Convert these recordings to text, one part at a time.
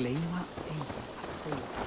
gleymar eigi að segja.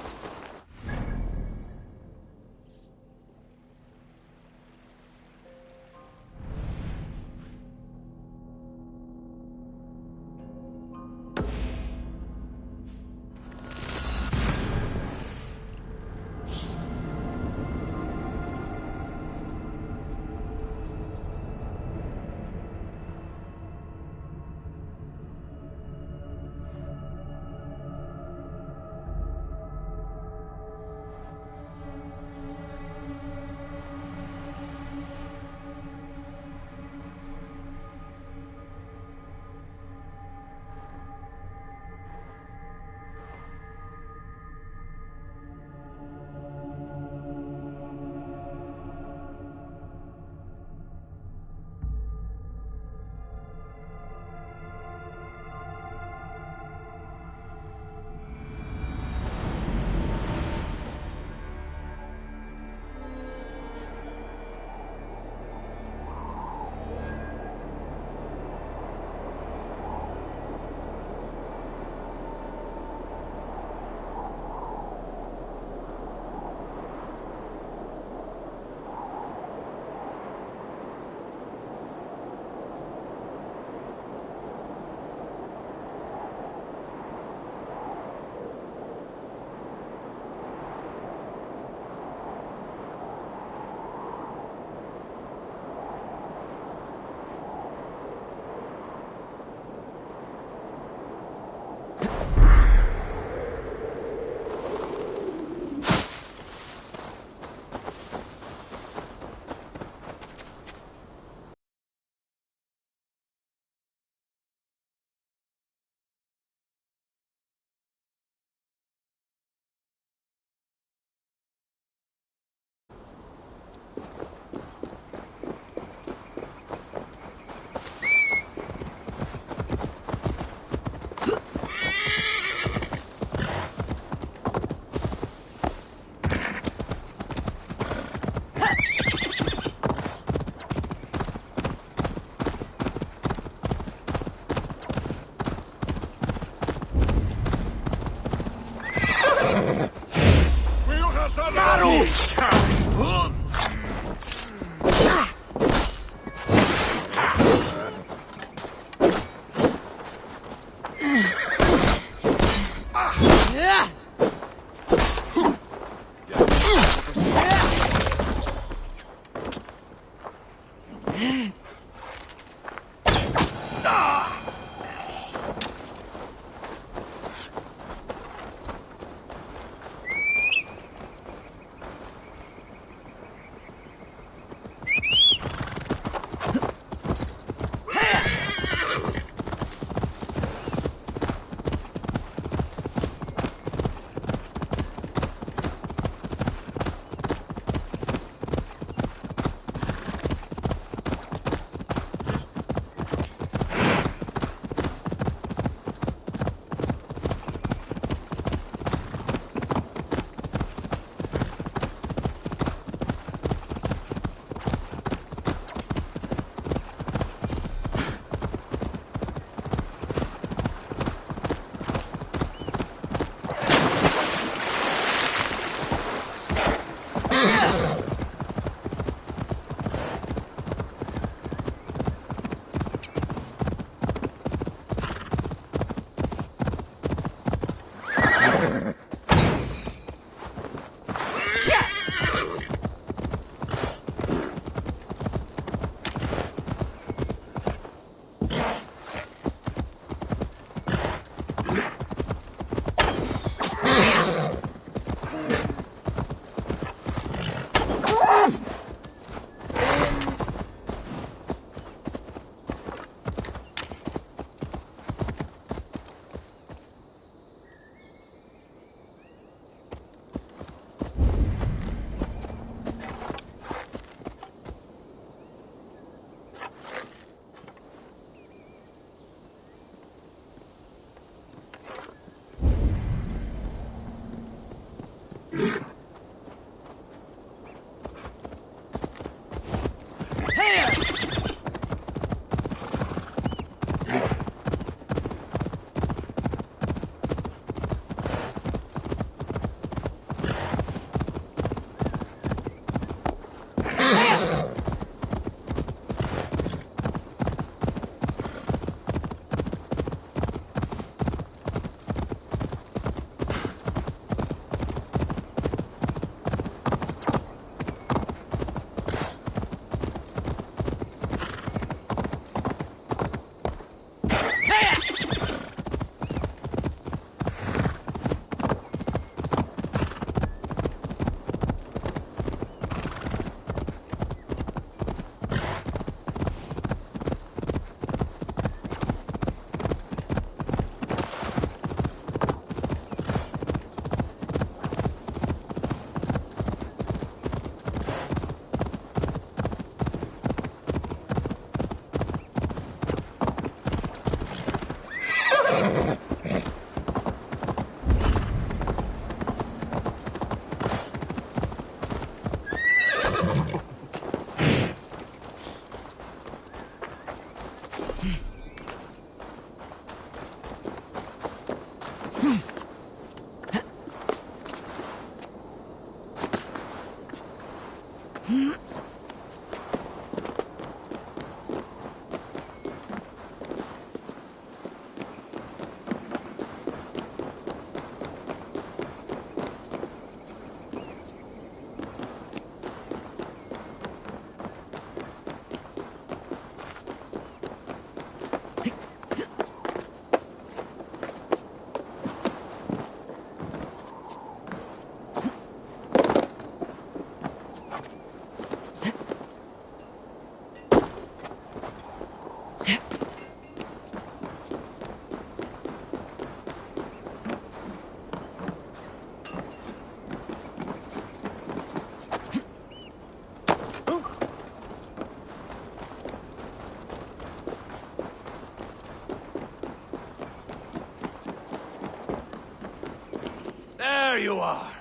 There you are.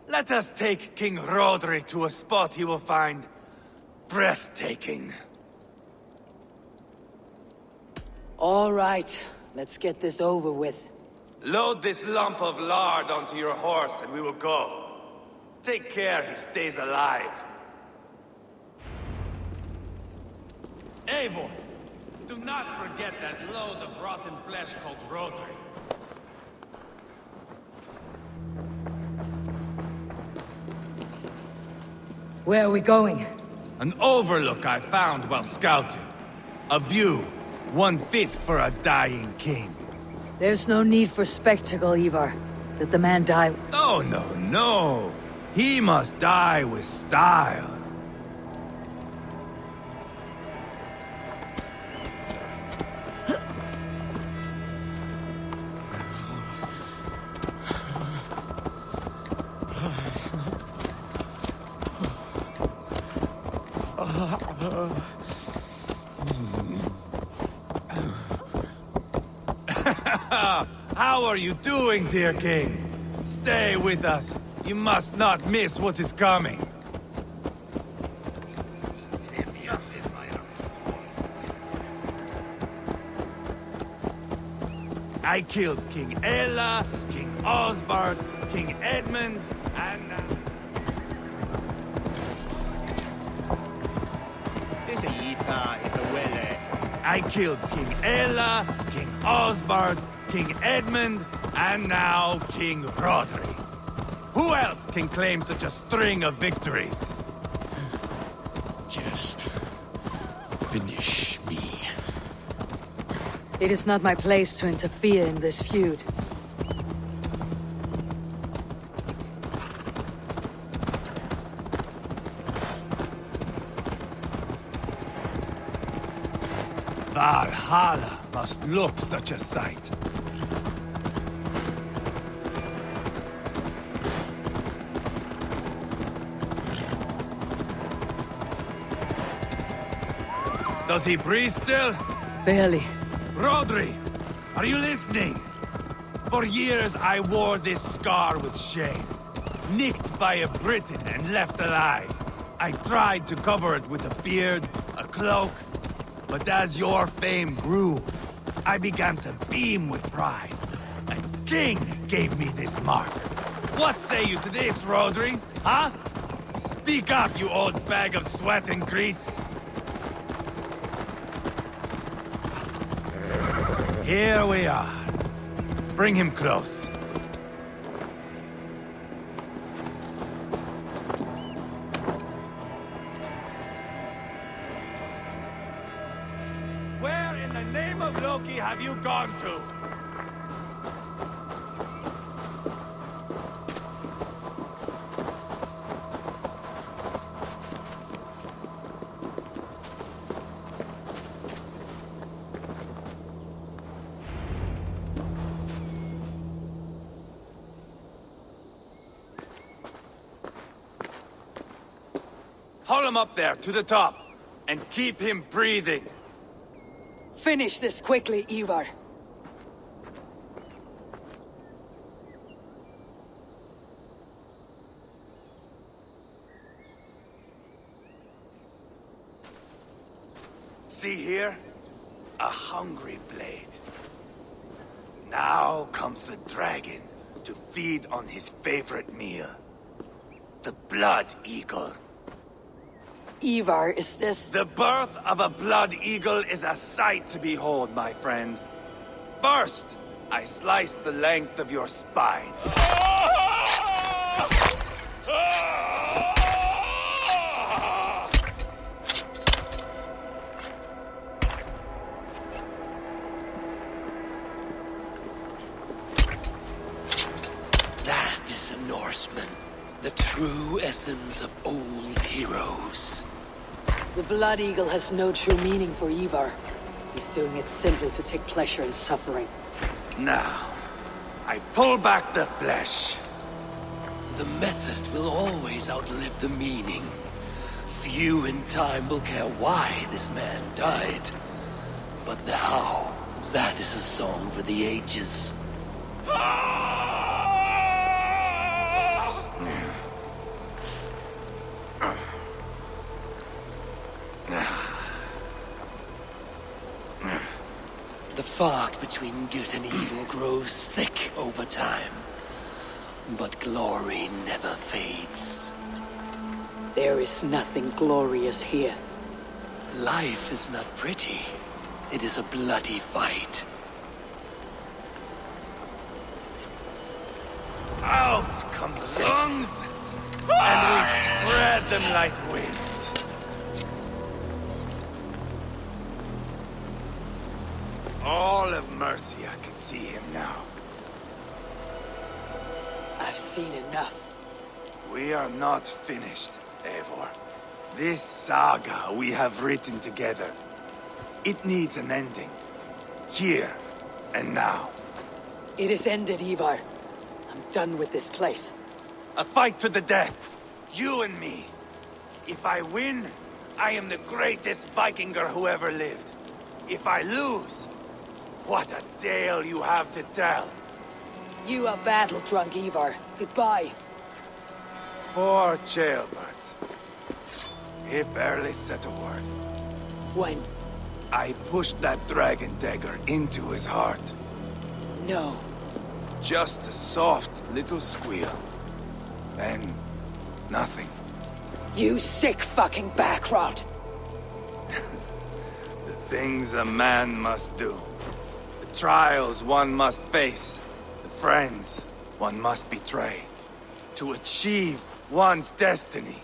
Let us take King Rodri to a spot he will find breathtaking. All right, let's get this over with. Load this lump of lard onto your horse and we will go. Take care he stays alive. Eivor, do not forget that load of rotten flesh called Rodri. Where are we going? An overlook I found while scouting. A view, one fit for a dying king. There's no need for spectacle, Ivar. Let the man die. No, no, no. He must die with style. How are you doing, dear king? Stay with us. You must not miss what is coming. I killed King Ella, King Osbert, King Edmund, and... I killed King Ella, King Osbert, King Edmund, and now King Rodri. Who else can claim such a string of victories? Just finish me. It is not my place to interfere in this feud. Valhalla must look such a sight. Does he breathe still? Barely. Rodri, are you listening? For years I wore this scar with shame. Nicked by a Briton and left alive. I tried to cover it with a beard, a cloak, but as your fame grew, I began to beam with pride. A king gave me this mark. What say you to this, Rodri? Huh? Speak up, you old bag of sweat and grease. Here we are. Bring him close. Where in the name of Loki have you gone to? Haul him up there, to the top, and keep him breathing. Finish this quickly, Ivar. See here? A hungry blade. Now comes the dragon to feed on his favorite meal. The blood eagle. Ivar is this? The birth of a blood eagle is a sight to behold, my friend. First, I slice the length of your spine. That is a Norseman. The true essence of old heroes. The Blood Eagle has no true meaning for Ivar. He's doing it simply to take pleasure in suffering. Now, I pull back the flesh. The method will always outlive the meaning. Few in time will care why this man died. But the how, that is a song for the ages. The fog between good and evil grows thick over time. But glory never fades. There is nothing glorious here. Life is not pretty. It is a bloody fight. Out come the lungs, and we spread them like wings. All of Mercia can see him now. I've seen enough. We are not finished, Eivor. This saga we have written together, it needs an ending. Here and now. It is ended, Ivar. I'm done with this place. A fight to the death. You and me. If I win, I am the greatest Vikinger who ever lived. If I lose, what a tale you have to tell. You are battle-drunk, Ivar. Goodbye. Poor Ceolbert. He barely said a word. When? I pushed that dragon dagger into his heart. No. Just a soft little squeal. Then, nothing. You sick fucking backrot! The things a man must do. The trials one must face. The friends one must betray. To achieve one's destiny.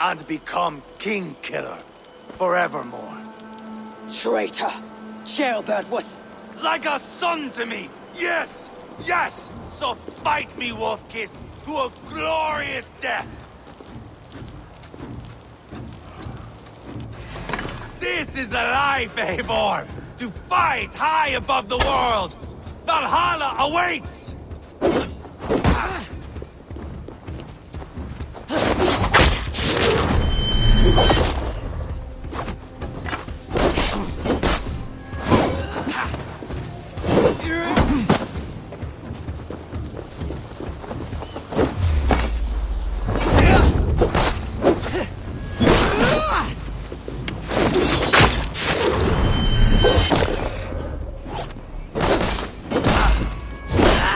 And become King Killer forevermore. Traitor! Ceolbert was... Like a son to me! Yes! Yes! So fight me, Wolfkiss, to a glorious death! This is a life, Eivor! To fight high above the world! Valhalla awaits!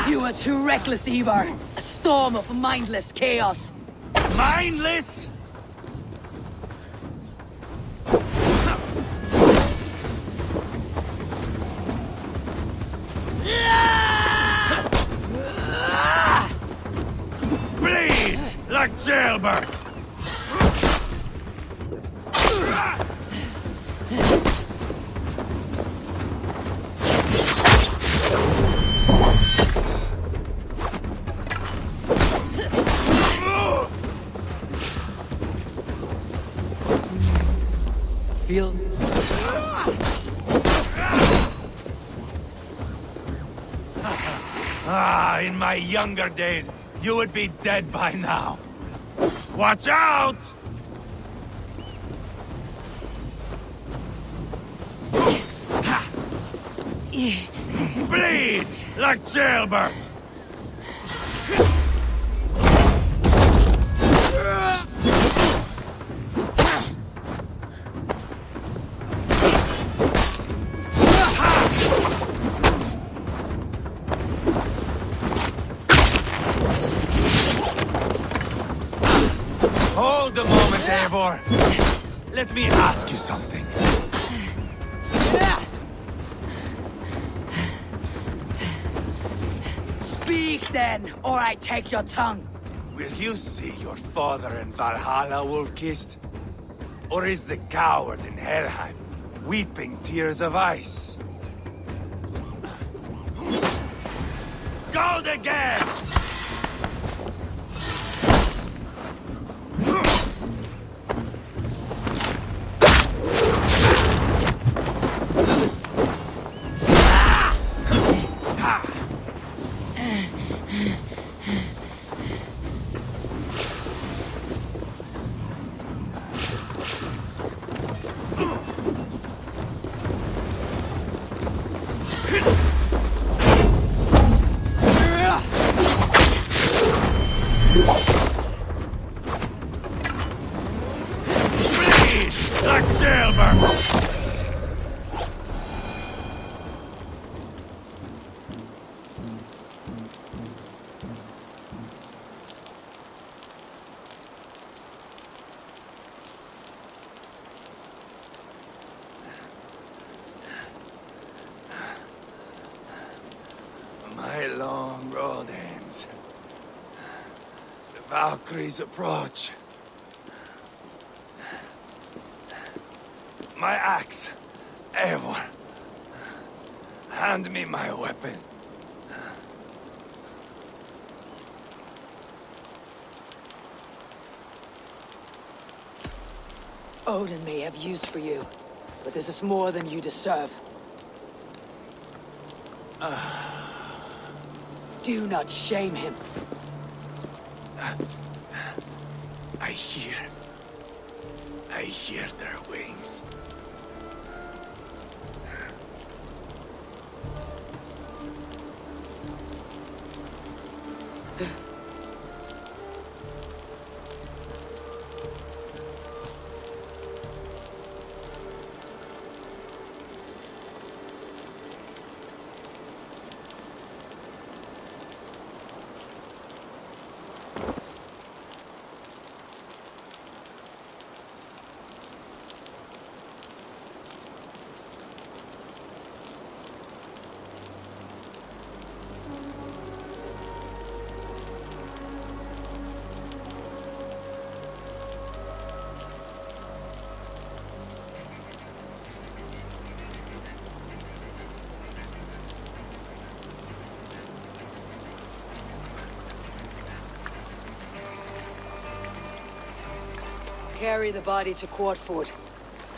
You are too reckless, Ivar. A storm of mindless chaos. Mindless? Bleed like Ceolbert! Feels... In my younger days, you would be dead by now. Watch out! Bleed like Ceolbert! Hold a moment, Eivor. Let me ask you something. Speak then, or I take your tongue. Will you see your father in Valhalla, Wolf-Kissed? Or is the coward in Helheim weeping tears of ice? Gold again! Like jailbird! My long road ends. The Valkyries approach. My axe, Eivor. Hand me my weapon. Odin may have use for you, but this is more than you deserve. Do not shame him. I hear their wings. Carry the body to Quartford.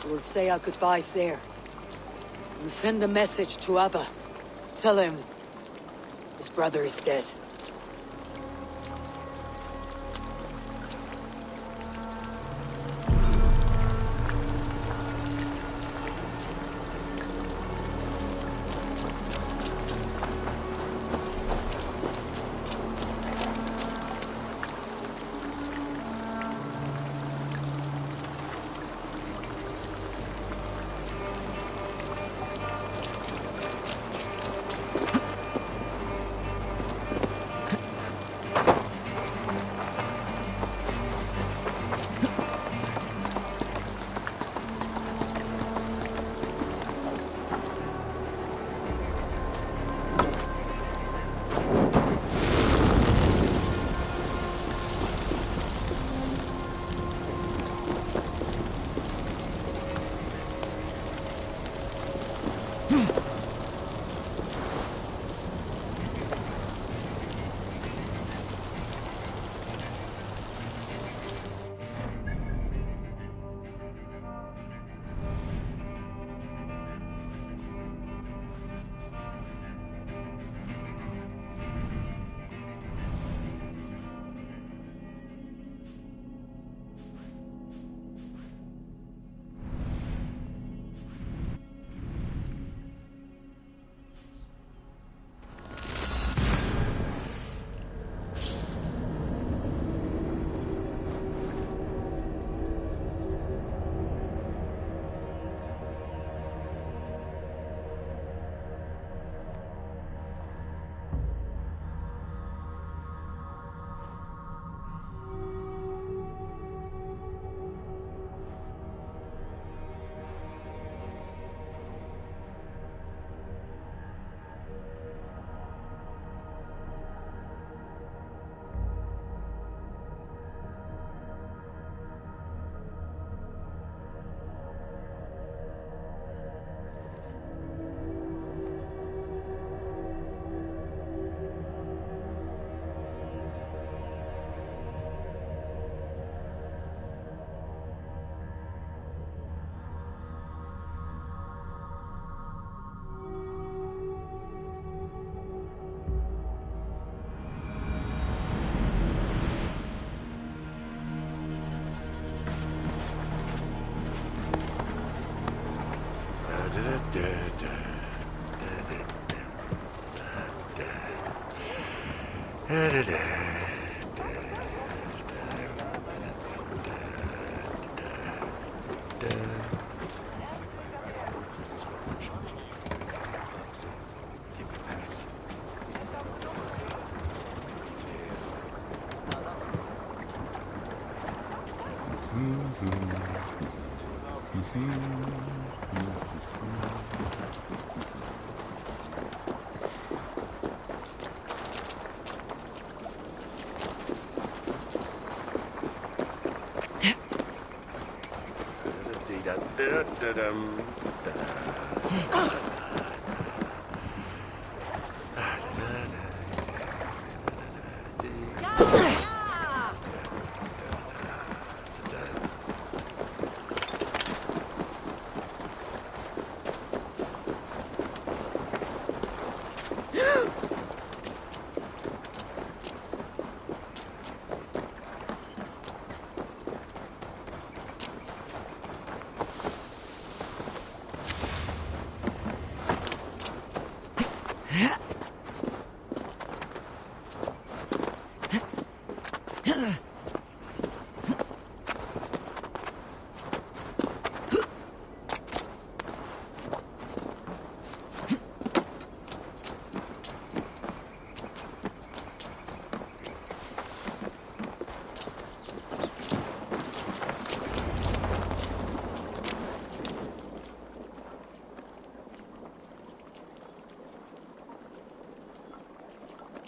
We'll say our goodbyes there. And send a message to Abba. Tell him his brother is dead.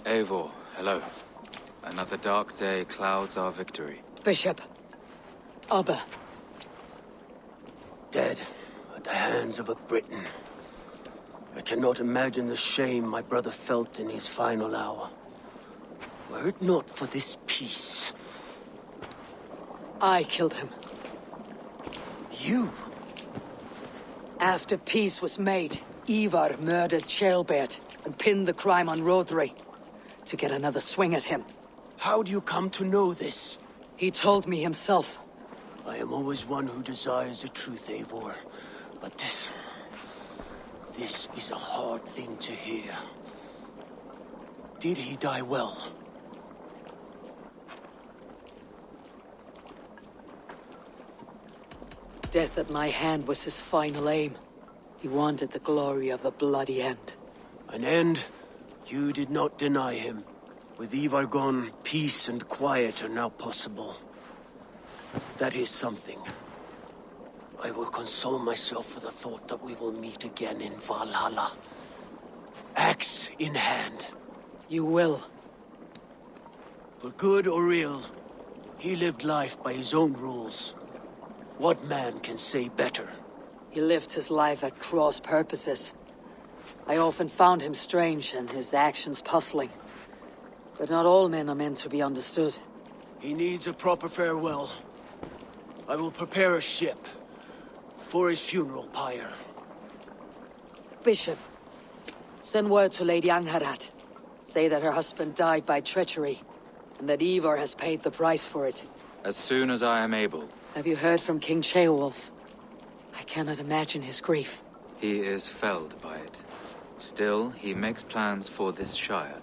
Eivor, hello. Another dark day clouds our victory. Bishop. Abba. Dead at the hands of a Briton. I cannot imagine the shame my brother felt in his final hour. Were it not for this peace. I killed him. You? After peace was made, Ivar murdered Ceolbert and pinned the crime on Rodri to get another swing at him. How do you come to know this? He told me himself. I am always one who desires the truth, Eivor. But this is a hard thing to hear. Did he die well? Death at my hand was his final aim. He wanted the glory of a bloody end. An end you did not deny him. With Ivar gone, peace and quiet are now possible. That is something. I will console myself for the thought that we will meet again in Valhalla. Axe in hand. You will. For good or ill, he lived life by his own rules. What man can say better? He lived his life at cross purposes. I often found him strange and his actions puzzling. But not all men are meant to be understood. He needs a proper farewell. I will prepare a ship for his funeral pyre. Bishop, send word to Lady Angharad. Say that her husband died by treachery, and that Ivar has paid the price for it. As soon as I am able. Have you heard from King Ceolwulf? I cannot imagine his grief. He is felled by it. Still, he makes plans for this shire.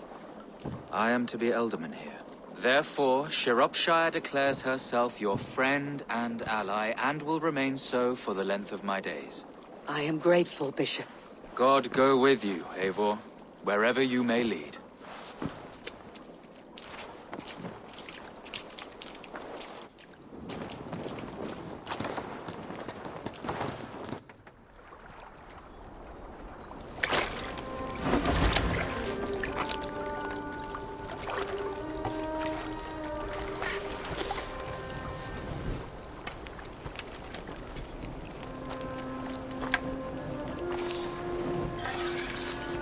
I am to be Elderman here. Therefore, Shropshire declares herself your friend and ally, and will remain so for the length of my days. I am grateful, Bishop. God go with you, Eivor, wherever you may lead.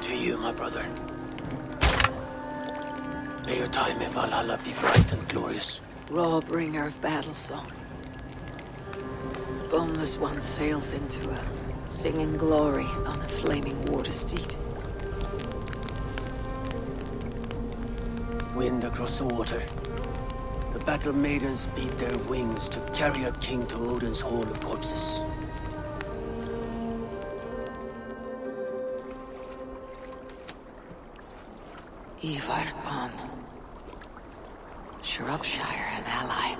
To you, my brother. May your time in Valhalla be bright and glorious. Raw bringer of battle song. Boneless one sails into a singing glory on a flaming water steed. Wind across the water. The battle maidens beat their wings to carry a king to Odin's hall of corpses. Ivar gone. Shropshire, an ally.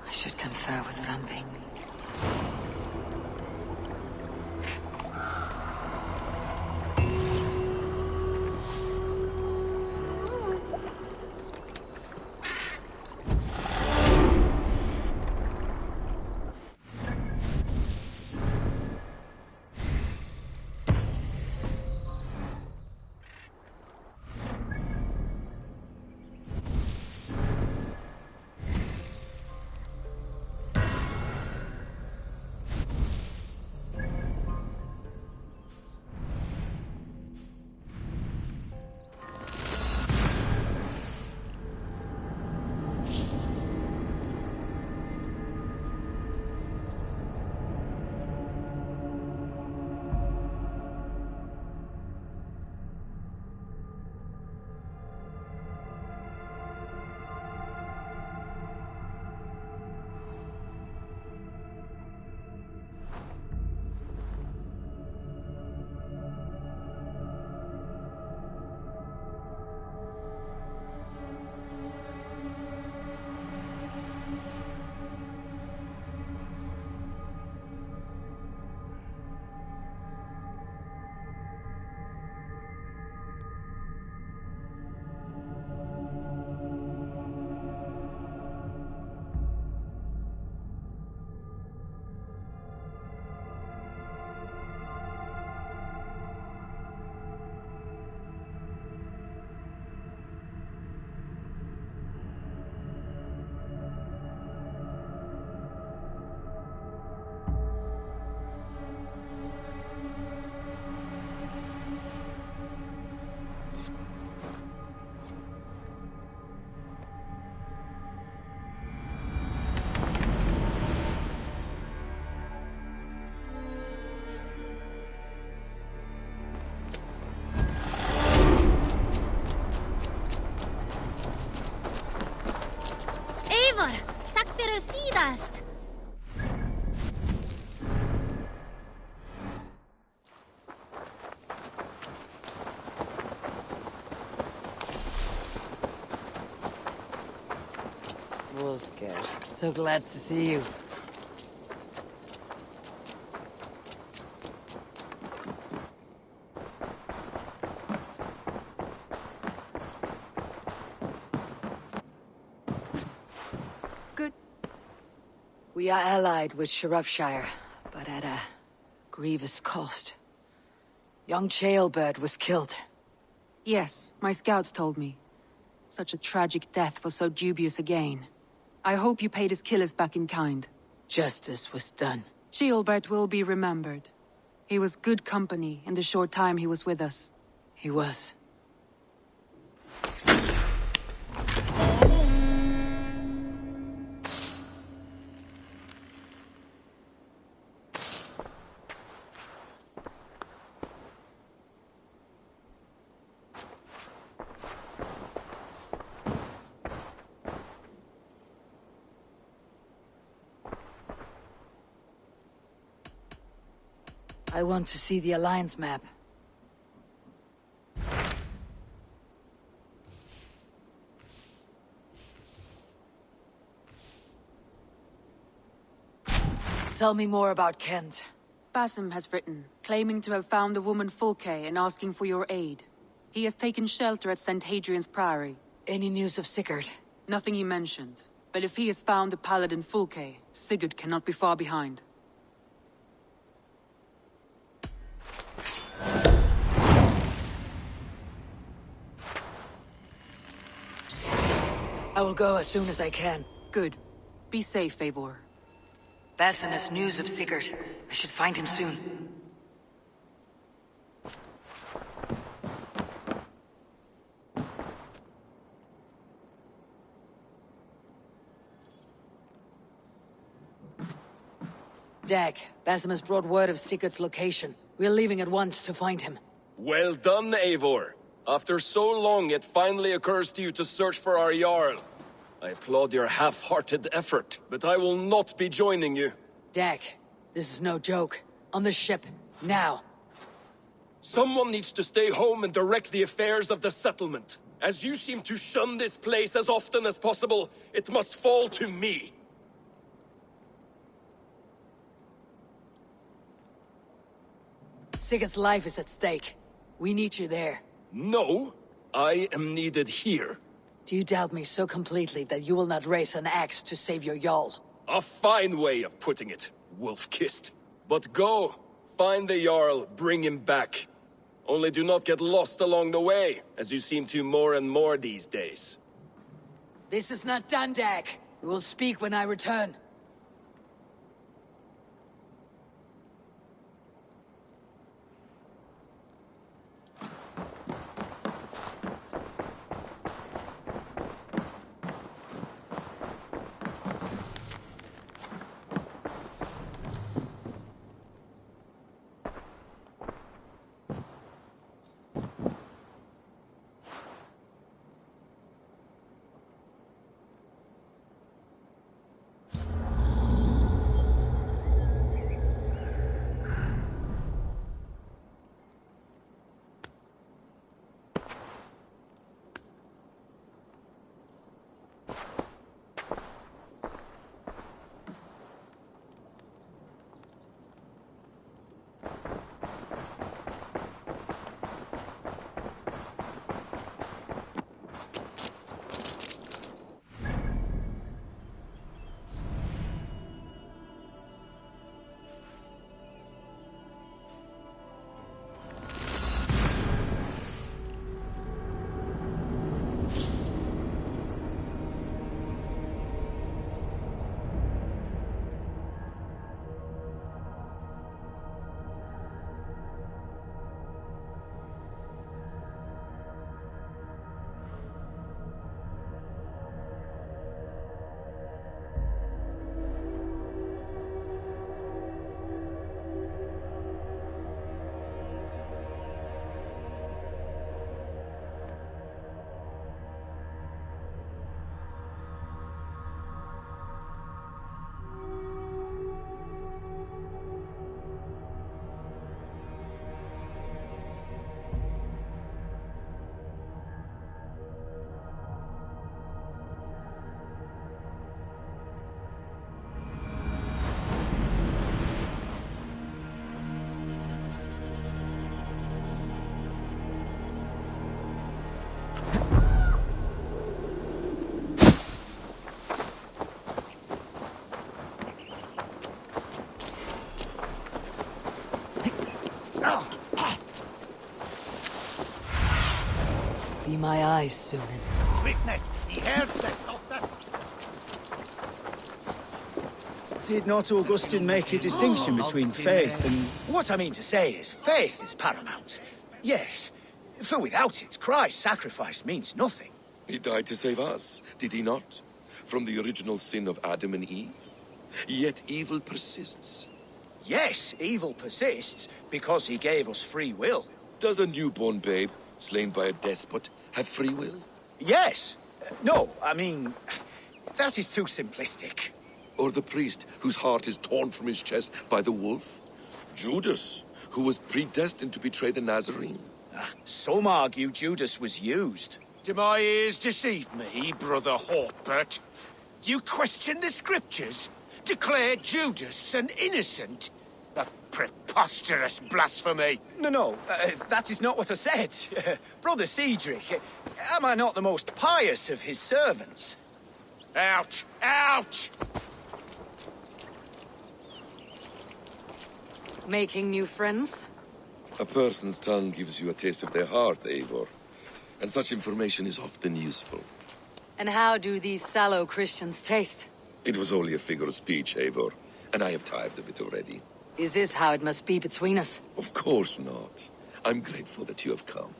I should confer with Runby. Tack för sidast! Wolfgar, so glad to see you. Good. We are allied with Shropshire, but at a grievous cost. Young Chaelbert was killed. Yes, my scouts told me. Such a tragic death for so dubious a gain. I hope you paid his killers back in kind. Justice was done. Chaelbert will be remembered. He was good company in the short time he was with us. He was. I want to see the Alliance map. Tell me more about Kent. Basim has written, claiming to have found the woman Fulke and asking for your aid. He has taken shelter at St. Hadrian's Priory. Any news of Sigurd? Nothing he mentioned. But if he has found the paladin Fulke, Sigurd cannot be far behind. I will go as soon as I can. Good. Be safe, Eivor. Basim has news of Sigurd. I should find him soon. Dag, Basim has brought word of Sigurd's location. We're leaving at once to find him. Well done, Eivor. After so long, it finally occurs to you to search for our Jarl. I applaud your half-hearted effort, but I will not be joining you. Dag, this is no joke. On the ship, now. Someone needs to stay home and direct the affairs of the settlement. As you seem to shun this place as often as possible, it must fall to me. Sigurd's life is at stake. We need you there. No, I am needed here. Do you doubt me so completely that you will not raise an axe to save your Jarl? A fine way of putting it, wolf-kissed. But go, find the Jarl, bring him back. Only do not get lost along the way, as you seem to more and more these days. This is not done, Dag. We will speak when I return. Be my eyes, Sunan. Witness, he heard that doctor. Did not Augustine make a distinction between faith and... What I mean to say is, faith is paramount. Yes, for without it, Christ's sacrifice means nothing. He died to save us, did he not? From the original sin of Adam and Eve? Yet evil persists. Yes, evil persists, because he gave us free will. Does a newborn babe, slain by a despot, have free will? Yes. No, I mean, that is too simplistic. Or the priest whose heart is torn from his chest by the wolf? Judas, who was predestined to betray the Nazarene? Some argue Judas was used. Do my ears deceive me, Brother Hawkbert? You question the scriptures? Declare Judas an innocent? A preposterous blasphemy! No, that is not what I said. Brother Cedric, am I not the most pious of his servants? Out! Out! Making new friends? A person's tongue gives you a taste of their heart, Eivor. And such information is often useful. And how do these sallow Christians taste? It was only a figure of speech, Eivor, and I have tired of it already. Is this how it must be between us? Of course not. I'm grateful that you have come.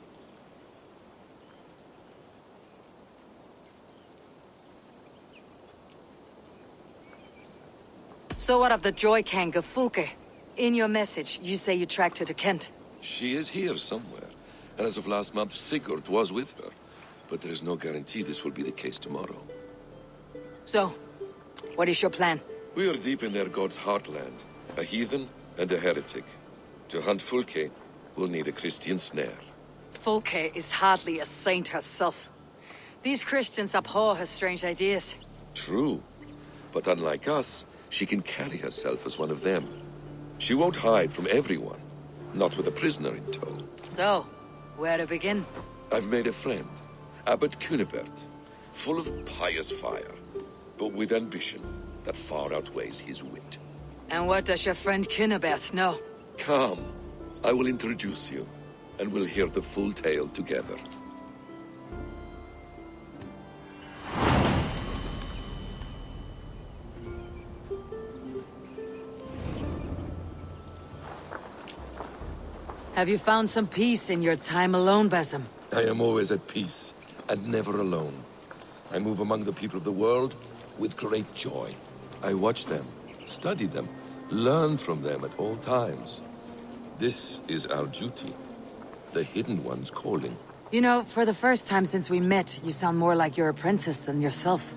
So what of the joy canker Fulke? In your message, you say you tracked her to Kent. She is here somewhere, and as of last month, Sigurd was with her. But there is no guarantee this will be the case tomorrow. So, what is your plan? We are deep in their god's heartland, a heathen and a heretic. To hunt Fulke, we'll need a Christian snare. Fulke is hardly a saint herself. These Christians abhor her strange ideas. True. But unlike us, she can carry herself as one of them. She won't hide from everyone. Not with a prisoner in tow. So, where to begin? I've made a friend, Abbot Cunibert, full of pious fire, but with ambition that far outweighs his wit. And what does your friend Cunibert know? Come, I will introduce you, and we'll hear the full tale together. Have you found some peace in your time alone, Basim? I am always at peace, and never alone. I move among the people of the world with great joy. I watch them, study them, learn from them at all times. This is our duty, the Hidden One's calling. You know, for the first time since we met, you sound more like your apprentice than yourself.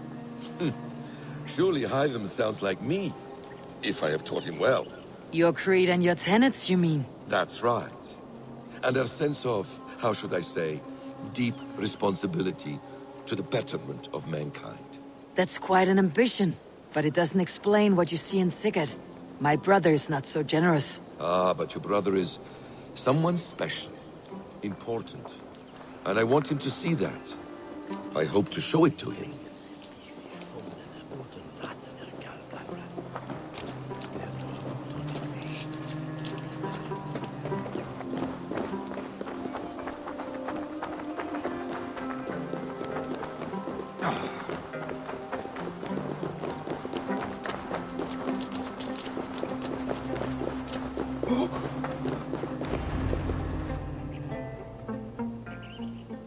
Surely Hytham sounds like me, if I have taught him well. Your creed and your tenets, you mean? That's right. And our sense of, how should I say, deep responsibility to the betterment of mankind. That's quite an ambition, but it doesn't explain what you see in Sigurd. My brother is not so generous. Ah, but your brother is someone special, important. And I want him to see that. I hope to show it to him.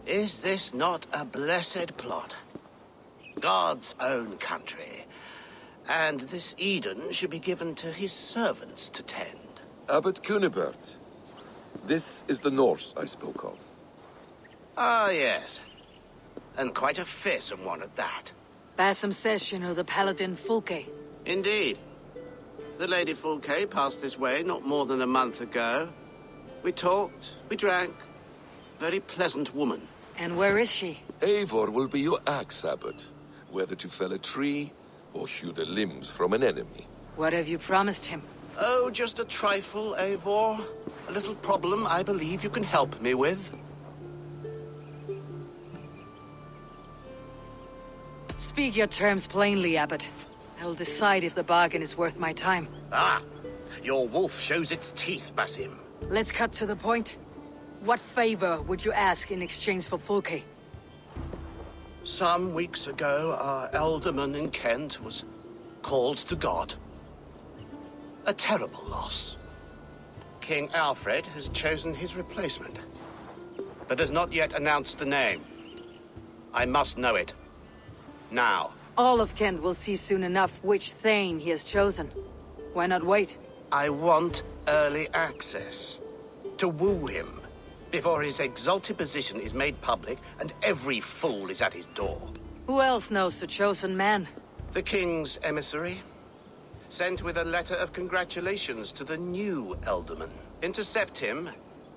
Is this not a blessed plot? God's own country. And this Eden should be given to his servants to tend. Abbot Cunibert. This is the Norse I spoke of. Ah, yes. And quite a fearsome one at that. Basim says you know the paladin Fulke. Indeed. The Lady Fulke passed this way not more than a month ago. We talked, we drank. Very pleasant woman. And where is she? Eivor will be your axe, Abbot. Whether to fell a tree or hew the limbs from an enemy. What have you promised him? Oh, just a trifle, Eivor. A little problem I believe you can help me with. Speak your terms plainly, Abbot. I'll decide if the bargain is worth my time. Ah, your wolf shows its teeth, Basim. Let's cut to the point. What favor would you ask in exchange for Fulke? Some weeks ago, our alderman in Kent was called to God. A terrible loss. King Alfred has chosen his replacement, but has not yet announced the name. I must know it. Now. All of Kent will see soon enough which Thane he has chosen. Why not wait? I want early access. To woo him, before his exalted position is made public and every fool is at his door. Who else knows the chosen man? The king's emissary. Sent with a letter of congratulations to the new alderman. Intercept him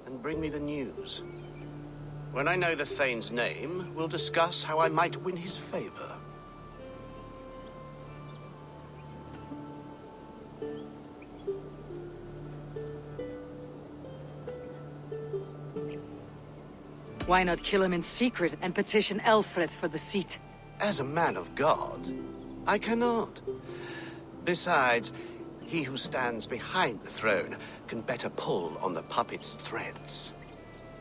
and bring me the news. When I know the Thane's name, we'll discuss how I might win his favor. Why not kill him in secret and petition Alfred for the seat? As a man of God, I cannot. Besides, he who stands behind the throne can better pull on the puppet's threads.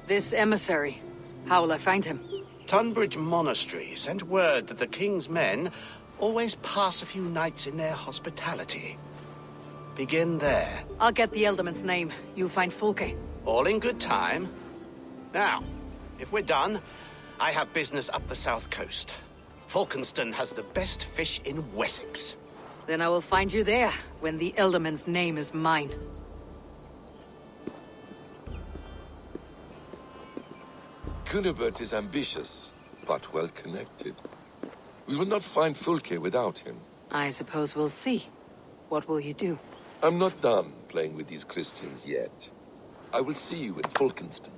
This emissary, how will I find him? Tunbridge Monastery sent word that the king's men always pass a few nights in their hospitality. Begin there. I'll get the Elderman's name. You find Fulke. All in good time. Now, if we're done, I have business up the south coast. Falkenston has the best fish in Wessex. Then I will find you there, when the Elderman's name is mine. Cunibert is ambitious, but well-connected. We will not find Fulke without him. I suppose we'll see. What will you do? I'm not done playing with these Christians yet. I will see you in Falkenston.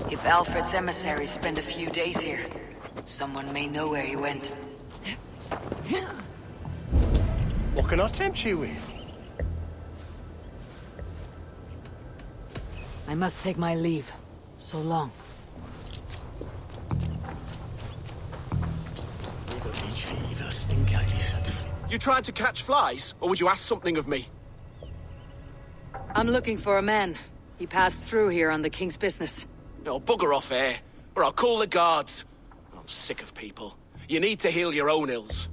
If Alfred's emissaries spend a few days here, someone may know where he went. What can I tempt you with? I must take my leave. So long. You trying to catch flies, or would you ask something of me? I'm looking for a man. He passed through here on the king's business. No, bugger off here, or I'll call the guards. I'm sick of people. You need to heal your own ills.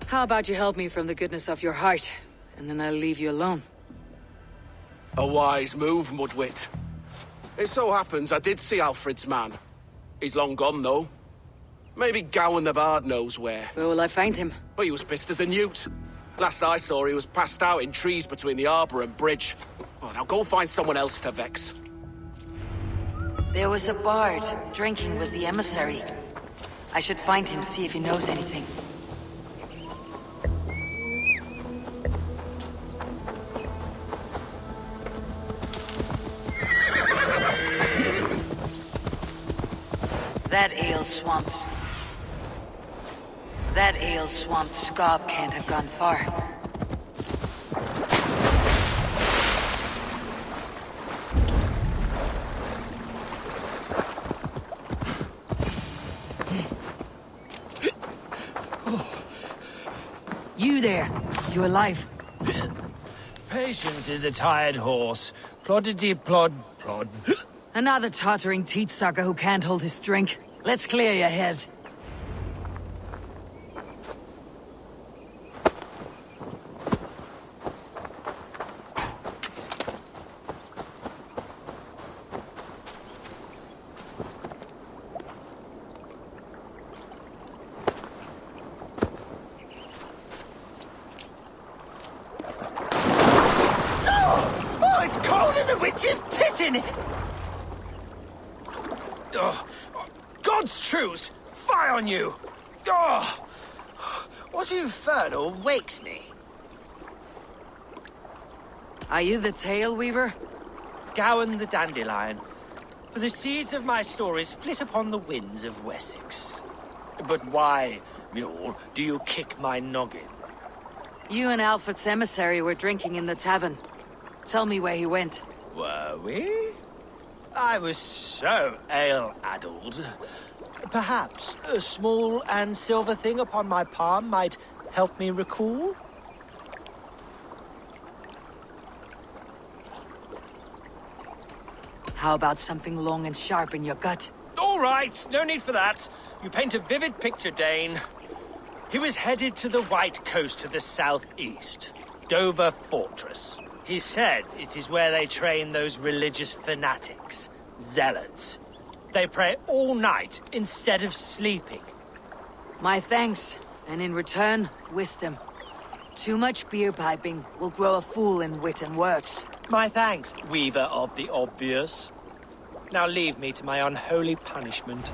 How about you help me from the goodness of your heart, and then I'll leave you alone. A wise move, Mudwit. It so happens I did see Alfred's man. He's long gone, though. Maybe Gowan the Bard knows where. Where will I find him? But he was pissed as a newt. Last I saw, he was passed out in trees between the arbor and bridge. Oh, now go find someone else to vex. There was a bard drinking with the emissary. I should find him, see if he knows anything. That ale-swamped scob can't have gone far. You there? You alive? Patience is a tired horse. Ploddity plod plod. Another tottering teat sucker who can't hold his drink. Let's clear your head. Oh, it's cold as a witch's tit in it! Oh, God's truce! Fie on you! Oh, what infernal wakes me? Are you the Tail Weaver? Gowan the Dandelion. For the seeds of my stories flit upon the winds of Wessex. But why, mule, do you kick my noggin? You and Alfred's emissary were drinking in the tavern. Tell me where he went. Were we? I was so ale-addled. Perhaps a small and silver thing upon my palm might help me recall? How about something long and sharp in your gut? All right, no need for that. You paint a vivid picture, Dane. He was headed to the White Coast to the southeast, Dover Fortress. He said it is where they train those religious fanatics, zealots. They pray all night instead of sleeping. My thanks, and in return, wisdom. Too much beer piping will grow a fool in wit and words. My thanks, Weaver of the Obvious. Now leave me to my unholy punishment.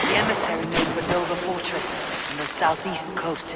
The emissary made for Dover Fortress on the southeast coast.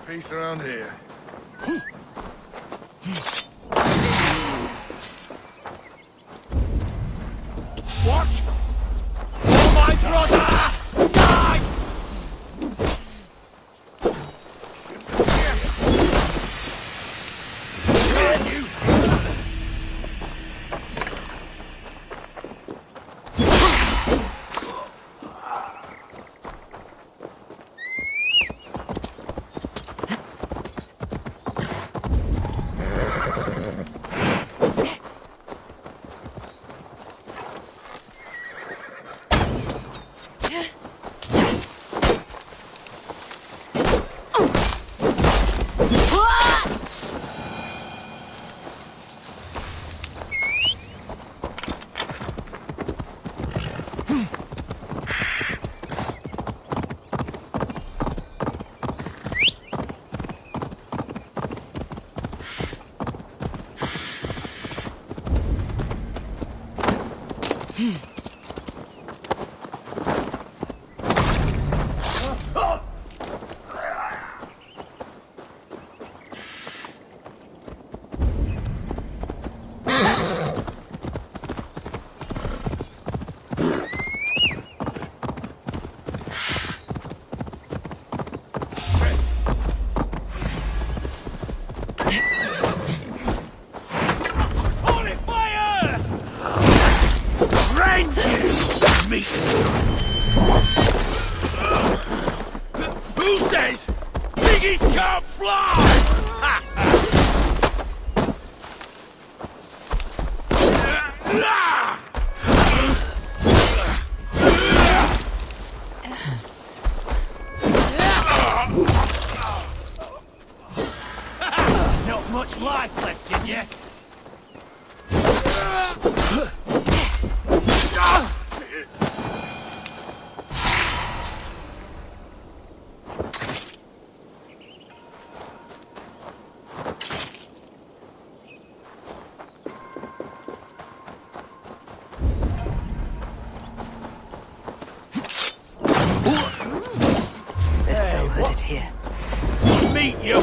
Peace around here. What? Oh, my brother! Die! Who says piggies can't fly? Not much life left in you. Best go hooded here. Meet you!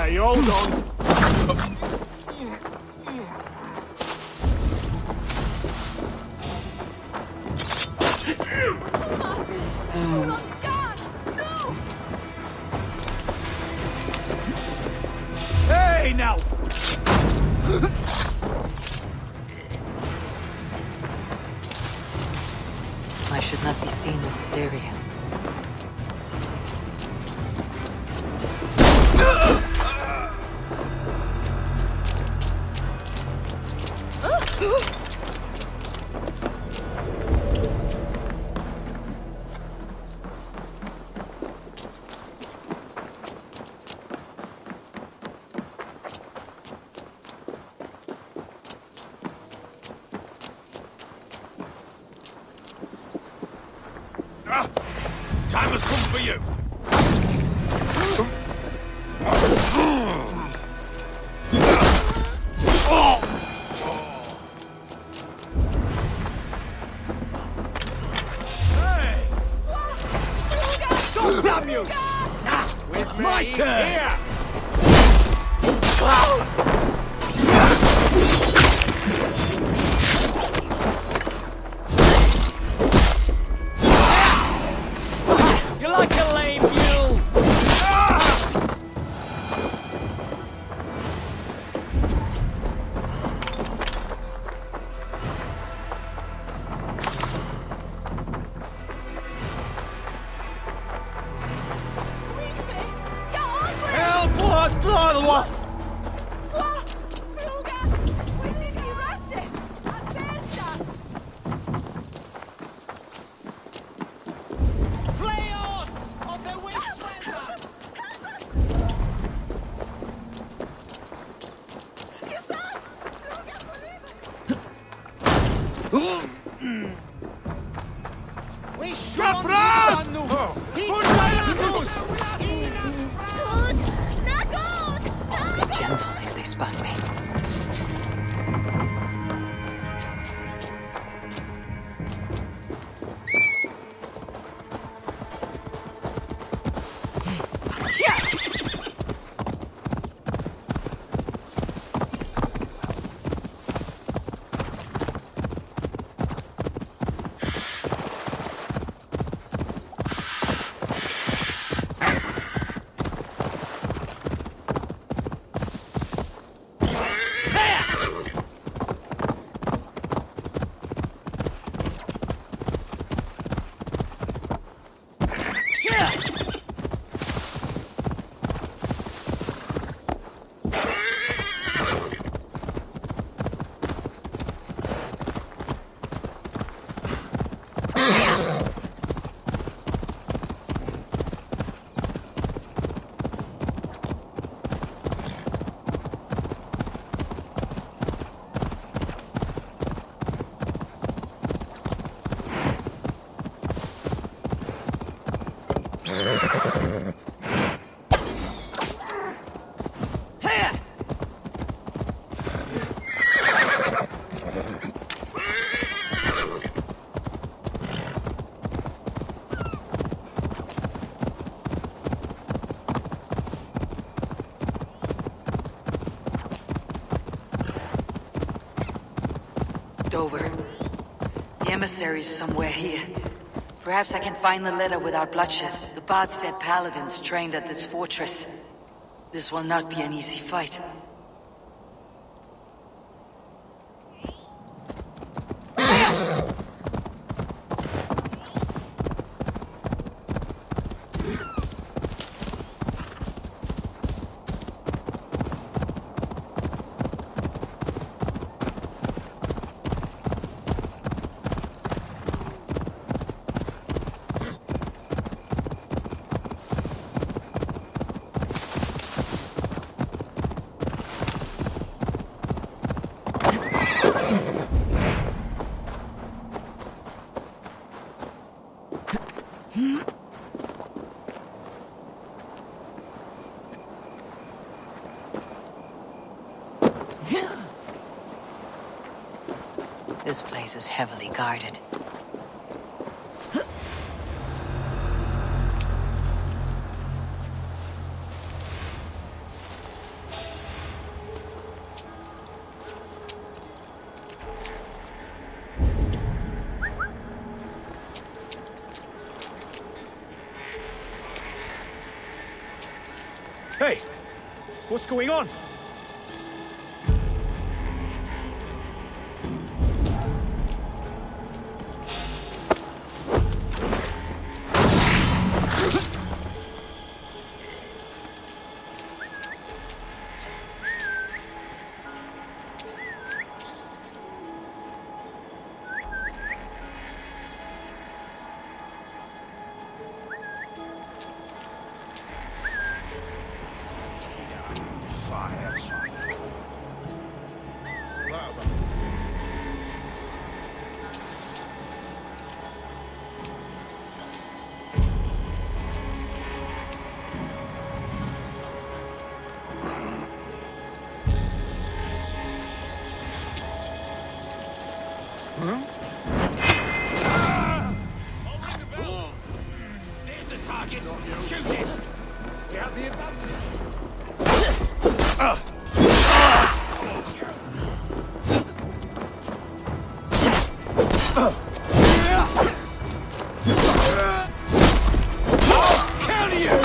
Okay, hold on. Hey, now! I should not be seen in this area. Time has come for you! Hey! Stop, damn you! With My me, turn! here! You like a lame mule? Help! What? Gentle if they spot me. Dover. The emissary's somewhere here. Perhaps I can find the letter without bloodshed. The bard said paladins trained at this fortress. This will not be an easy fight. This place is heavily guarded. Hey, what's going on? There's the target! Shoot it! We have the advantage! I'll kill you!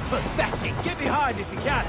Pathetic! Get behind if you can!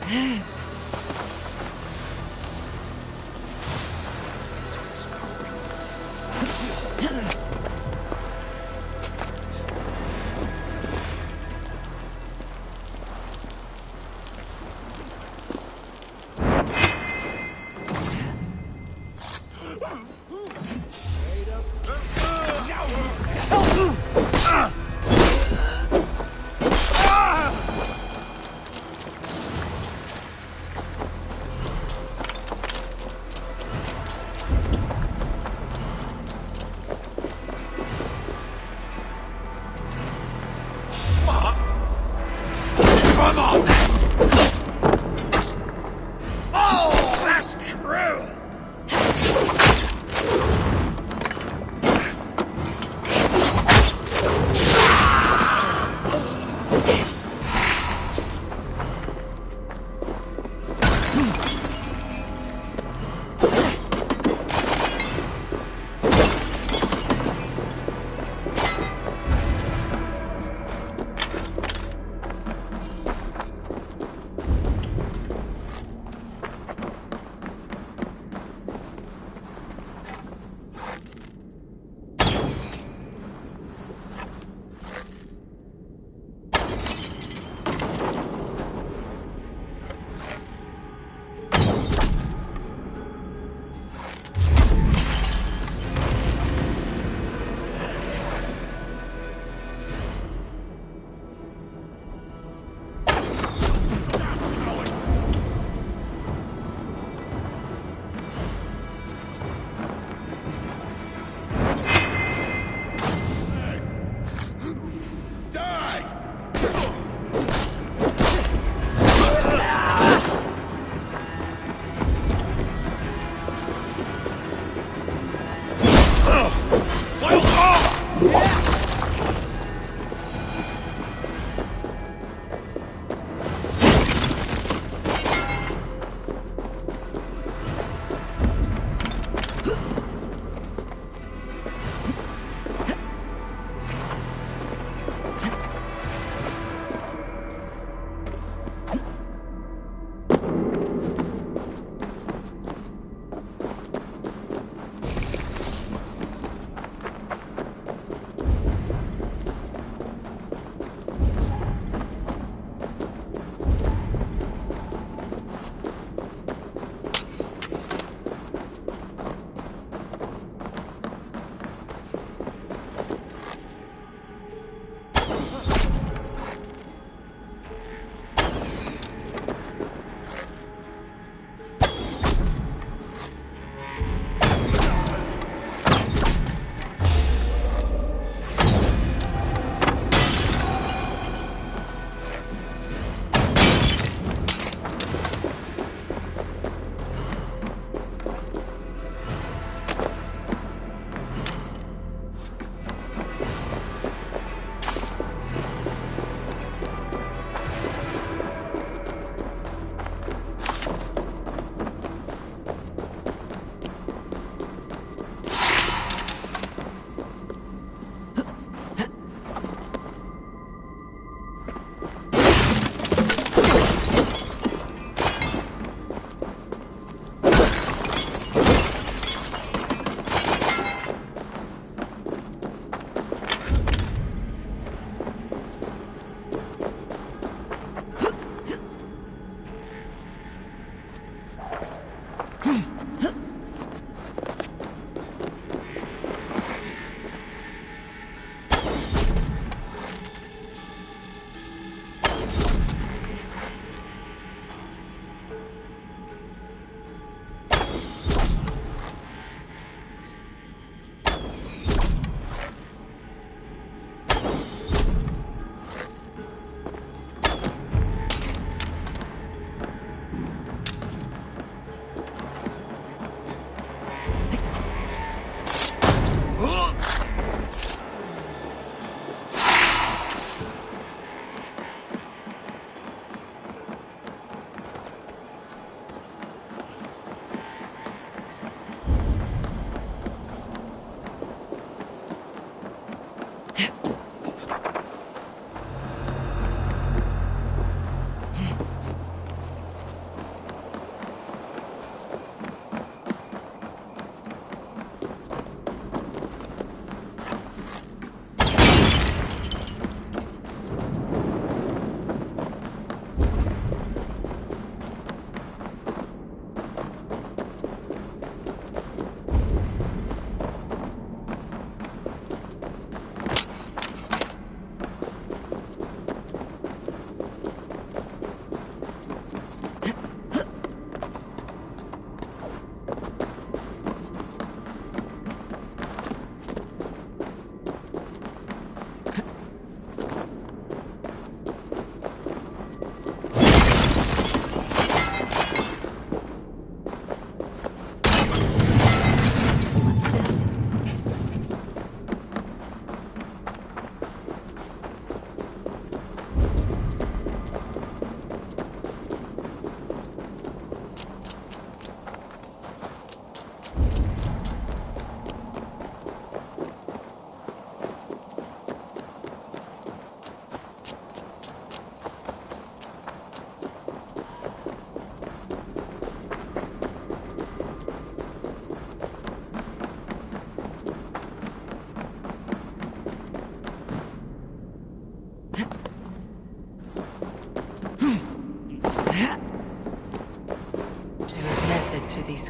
Hey! Come on! Oh, that's cruel!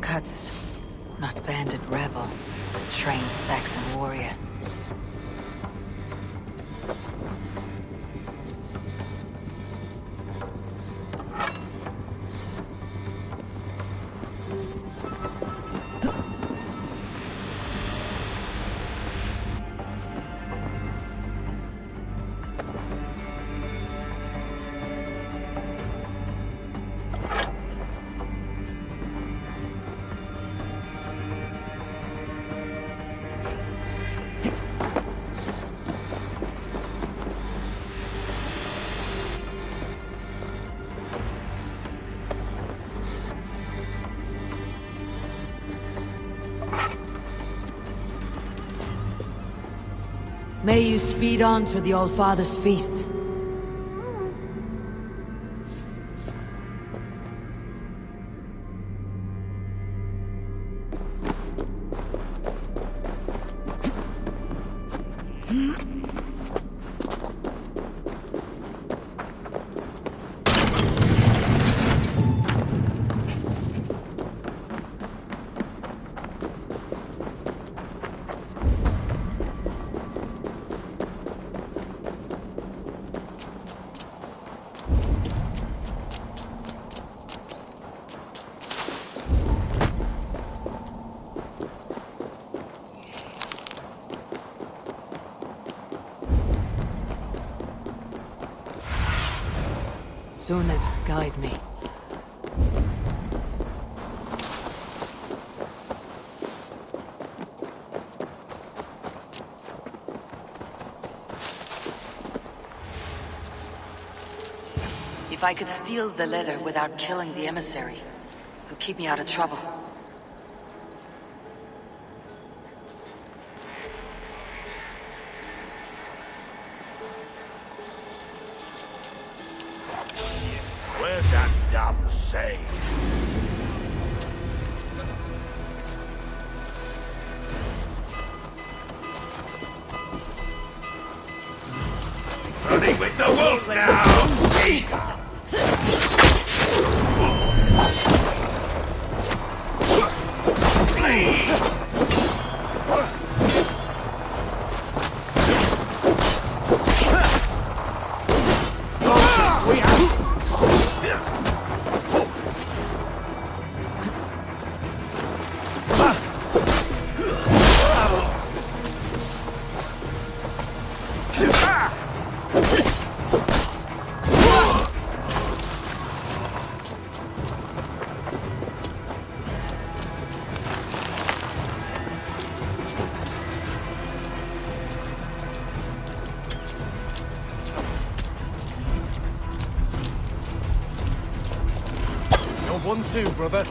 cuts. Not bandit rebel, but trained Saxon warrior. May you speed on to the All-Father's feast. Sunan, guide me. If I could steal the letter without killing the emissary, it would keep me out of trouble. Where's that dumb sage? Running with the wolf now! You're 1-2, brother.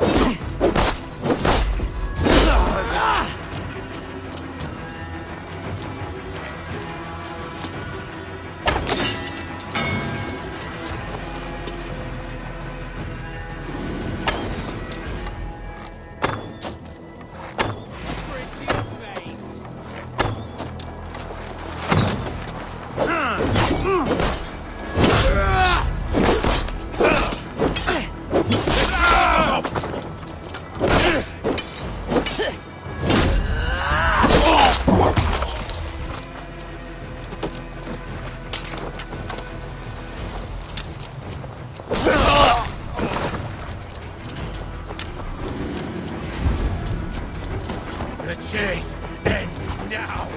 The chase ends now!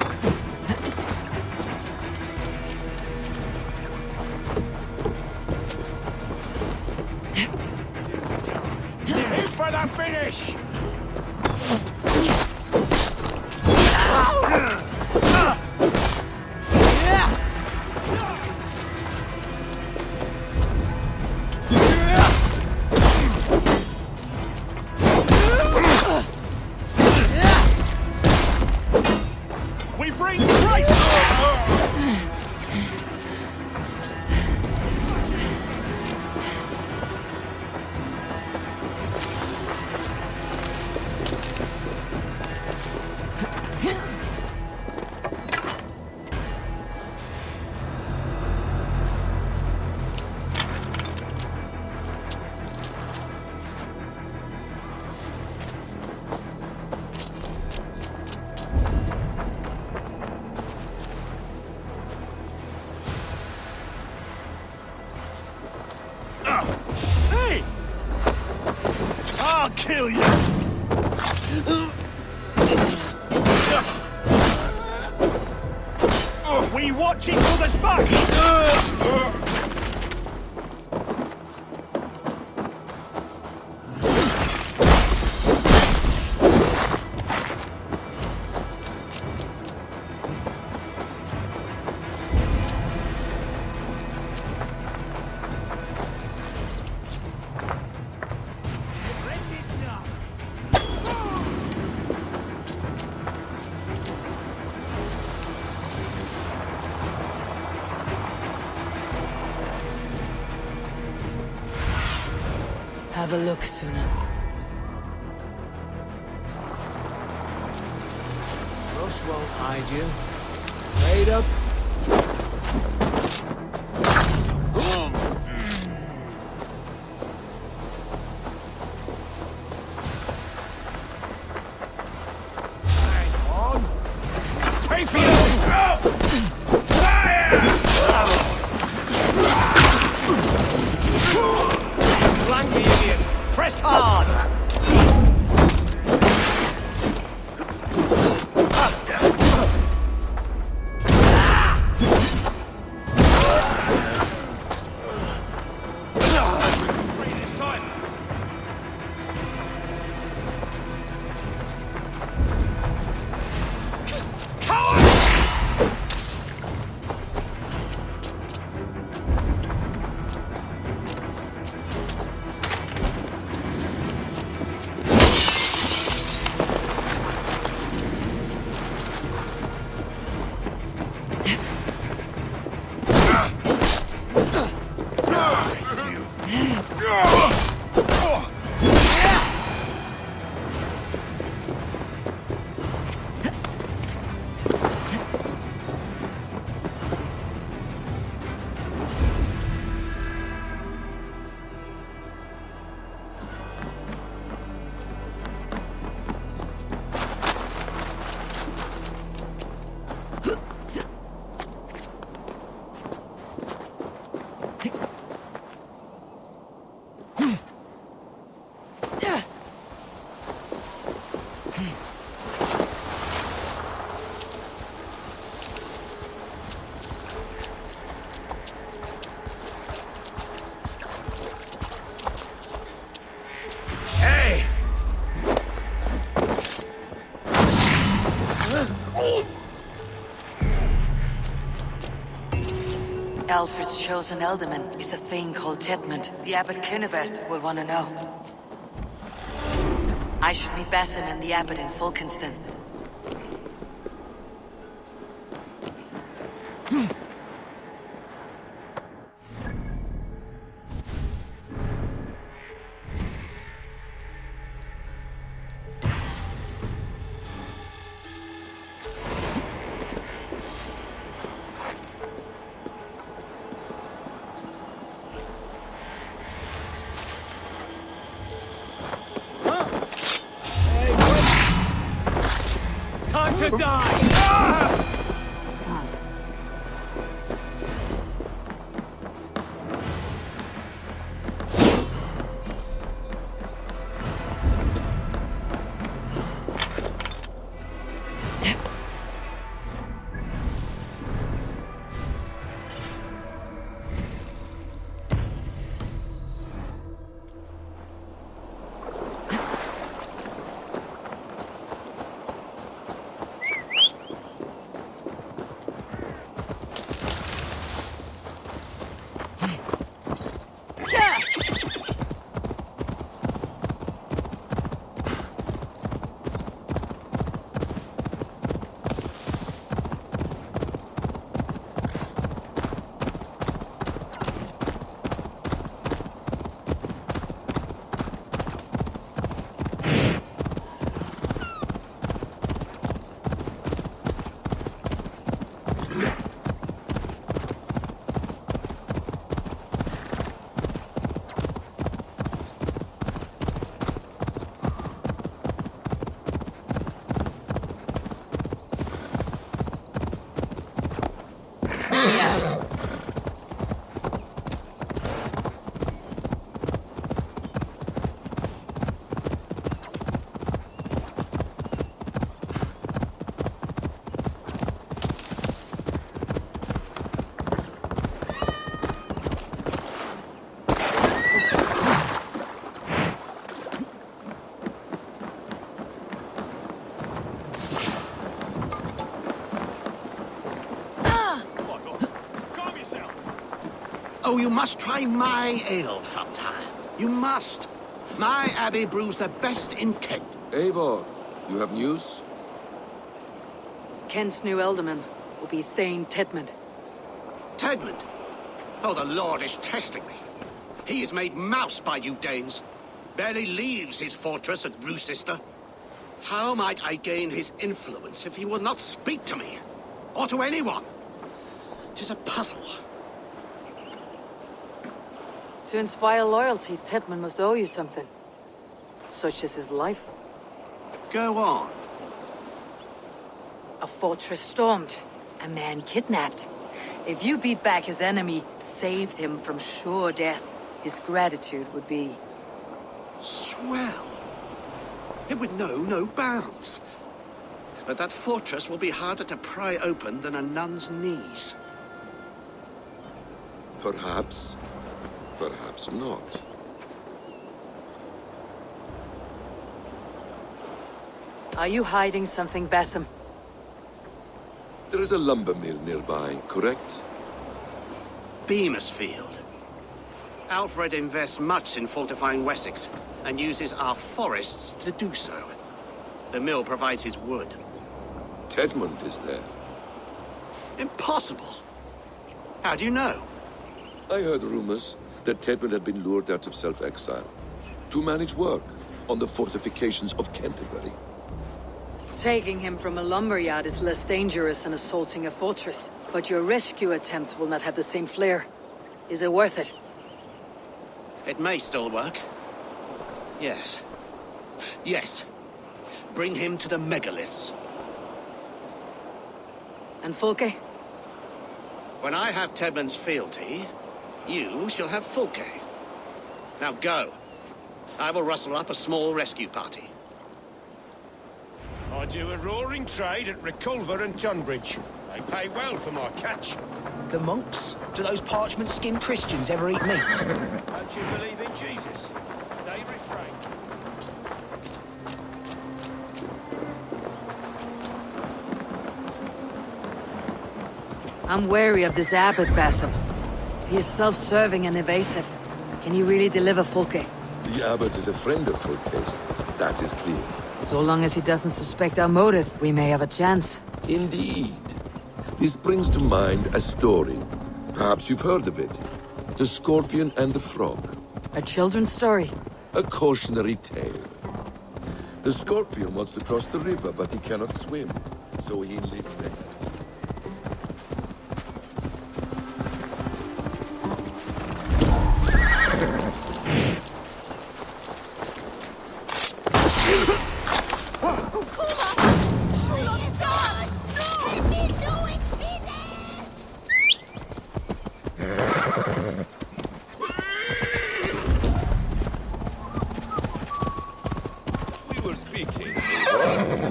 Aim for the finish! We bring Christ! I'll kill you! We watch each other's backs! Have a look, Sunan. Rush won't hide you. Wait up. Hang on. Pay for you! Flank me, idiot! Press hard! Alfred's chosen ealdorman is a thing called Tedmund. The Abbot Cynibert will want to know. I should meet Basim and the Abbot in Fulkenston. Time to die! Oh, you must try my ale sometime. You must. My abbey brews the best in Kent. Eivor, you have news? Kent's new ealdorman will be Thane Tedmund. Tedmund? Oh, the Lord is testing me. He is made mouse by you Danes. Barely leaves his fortress at Roosister. How might I gain his influence if he will not speak to me? Or to anyone? 'Tis a puzzle. To inspire loyalty, Tedmund must owe you something. Such as his life. Go on. A fortress stormed. A man kidnapped. If you beat back his enemy, saved him from sure death, his gratitude would be... Swell. It would know no bounds. But that fortress will be harder to pry open than a nun's knees. Perhaps. Perhaps not. Are you hiding something, Basim? There is a lumber mill nearby, correct? Beamisfield. Alfred invests much in fortifying Wessex, and uses our forests to do so. The mill provides his wood. Tedmund is there. Impossible! How do you know? I heard rumors that Tedmund had been lured out of self-exile to manage work on the fortifications of Canterbury. Taking him from a lumberyard is less dangerous than assaulting a fortress. But your rescue attempt will not have the same flair. Is it worth it? It may still work. Yes. Yes. Bring him to the megaliths. And Fulke? When I have Tedmund's fealty, you shall have Fulke. Now go. I will rustle up a small rescue party. I do a roaring trade at Reculver and Tunbridge. They pay well for my catch. The monks? Do those parchment-skinned Christians ever eat meat? Don't you believe in Jesus? They refrain. I'm wary of this abbot, Basim. He is self-serving and evasive. Can he really deliver Fulke? The abbot is a friend of Fulke's. That is clear. So long as he doesn't suspect our motive, we may have a chance. Indeed. This brings to mind a story. Perhaps you've heard of it. The Scorpion and the Frog. A children's story? A cautionary tale. The Scorpion wants to cross the river, but he cannot swim. So he enlists the help.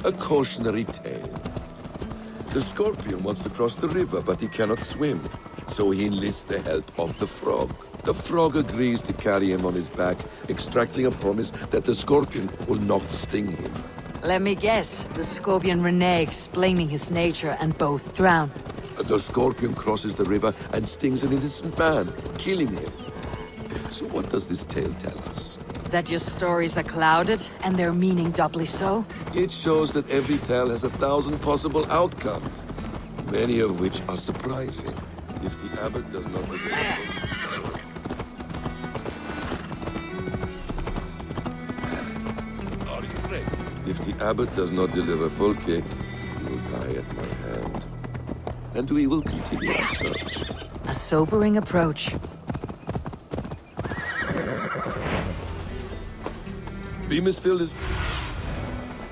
A cautionary tale. The Scorpion wants to cross the river, but he cannot swim. So he enlists the help of the Frog. The Frog agrees to carry him on his back, extracting a promise that the Scorpion will not sting him. Let me guess. The Scorpion reneges, blaming his nature, and both drown. The Scorpion crosses the river and stings an innocent man, killing him. So what does this tale tell us? That your stories are clouded, and their meaning doubly so? It shows that every tale has 1,000 possible outcomes, many of which are surprising. If the abbot does not agree... Are you ready? If the abbot does not deliver Fulke, he will die at my hand. And we will continue our search. A sobering approach. Beamisfield is...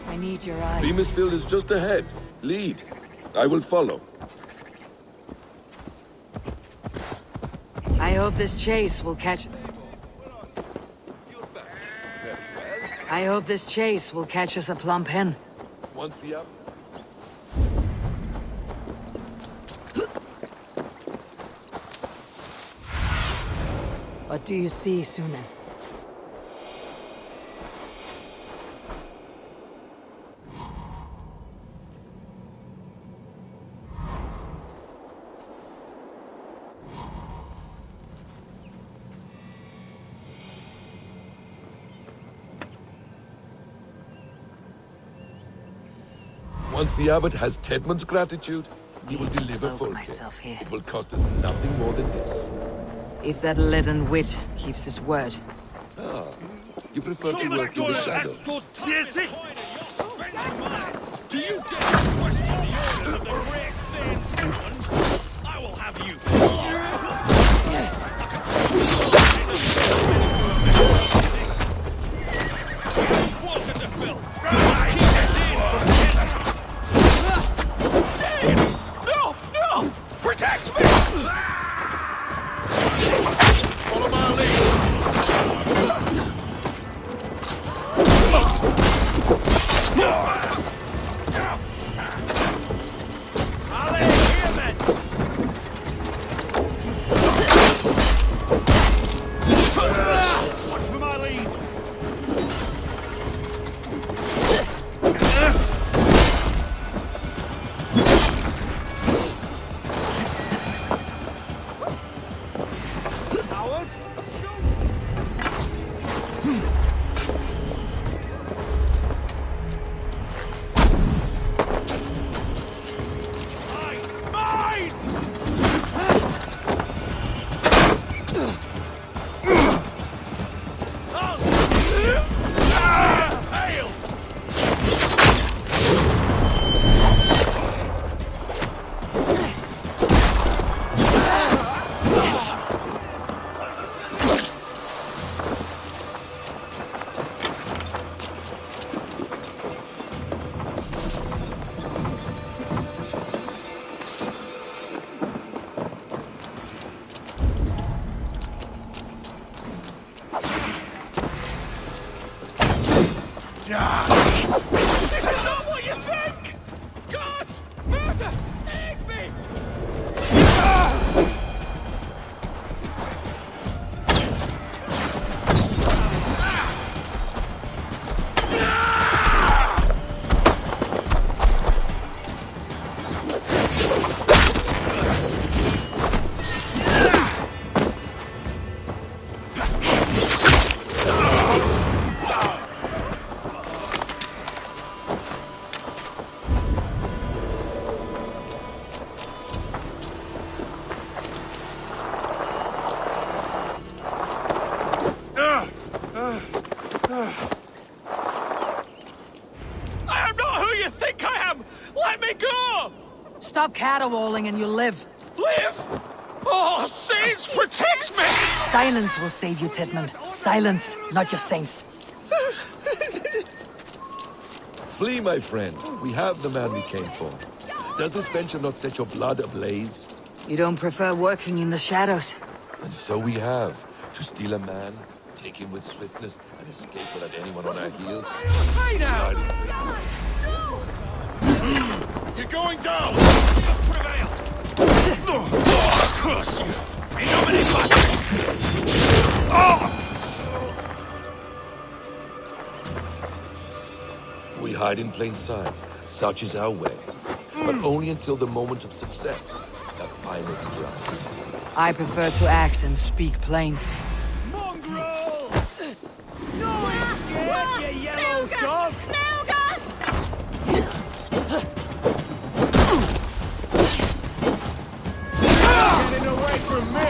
I need your eyes. Beamisfield is just ahead. Lead. I will follow. I hope this chase will catch... I hope this chase will catch us a plump hen. Once the abbot... What do you see, Sunan? Once the abbot has Tedmund's gratitude, he will deliver Cloak full myself here. It will cost us nothing more than this. If that leaden wit keeps his word. You prefer to work in the shadows. Do you dare question the orders of the great Thames? I will have you. Water to fill. Keep us in from Kent. No! No! Protect me! Follow my lead. This is not what you think! Gods! Murder! Take me! I am not who you think I am! Let me go! Stop caterwauling and you'll live. Live! Oh, saints, protect me! Silence will save you, Titman. Silence, not your saints. Flee, my friend. We have the man we came for. Does this venture not set your blood ablaze? You don't prefer working in the shadows? And so we have. To steal a man, take him with swiftness, and escape without anyone on our heels. Hey now! You're going down! Just prevail! Oh, curse you! In nomine Patris! We hide in plain sight. Such is our way. But only until the moment of success. The final strike. I prefer to act and speak plain. Mongrel! No escape, you yellow dog! Getting away from me!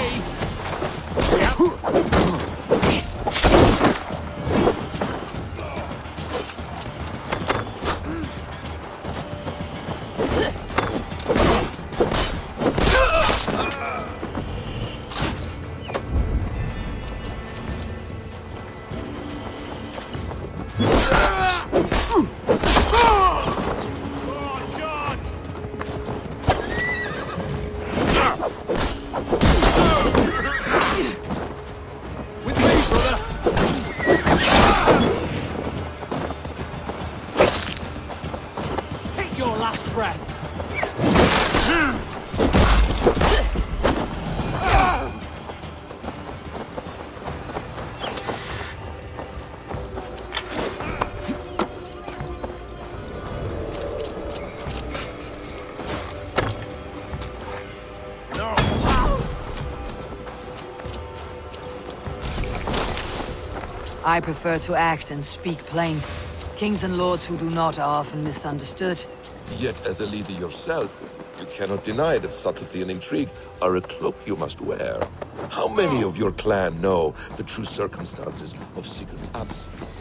I prefer to act and speak plain. Kings and lords who do not are often misunderstood. Yet, as a leader yourself, you cannot deny that subtlety and intrigue are a cloak you must wear. How many of your clan know the true circumstances of Sigurd's absence?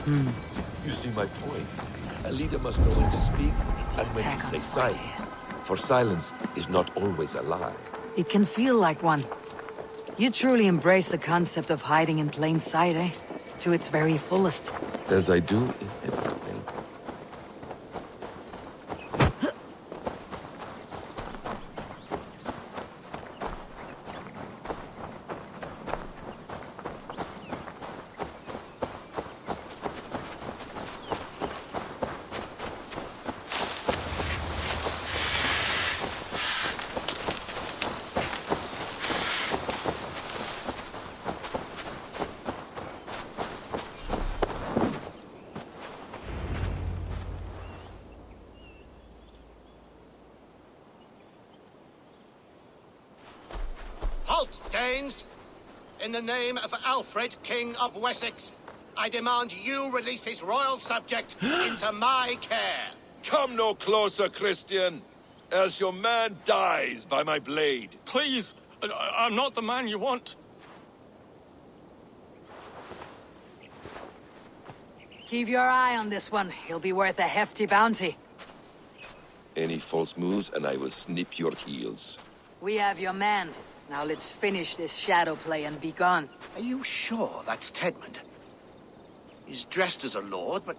You see my point. A leader must know when to speak and when to stay silent. For silence is not always a lie. It can feel like one. You truly embrace the concept of hiding in plain sight, eh? To its very fullest. As I do in everything. Halt, Danes! In the name of Alfred, King of Wessex, I demand you release his royal subject into my care. Come no closer, Christian, else your man dies by my blade. Please, I'm not the man you want. Keep your eye on this one. He'll be worth a hefty bounty. Any false moves and I will snip your heels. We have your man. Now let's finish this shadow play and be gone. Are you sure that's Tedmund? He's dressed as a lord, but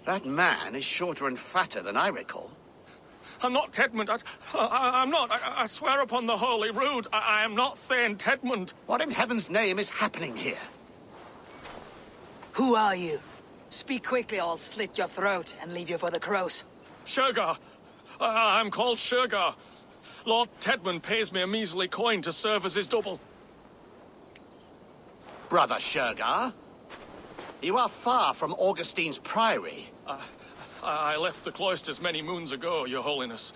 that man is shorter and fatter than I recall. I'm not Tedmund. I'm not. I swear upon the Holy Rood, I am not Thane Tedmund. What in heaven's name is happening here? Who are you? Speak quickly or I'll slit your throat and leave you for the crows. Shergar. I'm called Shergar. Lord Tedmund pays me a measly coin to serve as his double. Brother Shergar? You are far from Augustine's priory. I left the cloisters many moons ago, Your Holiness.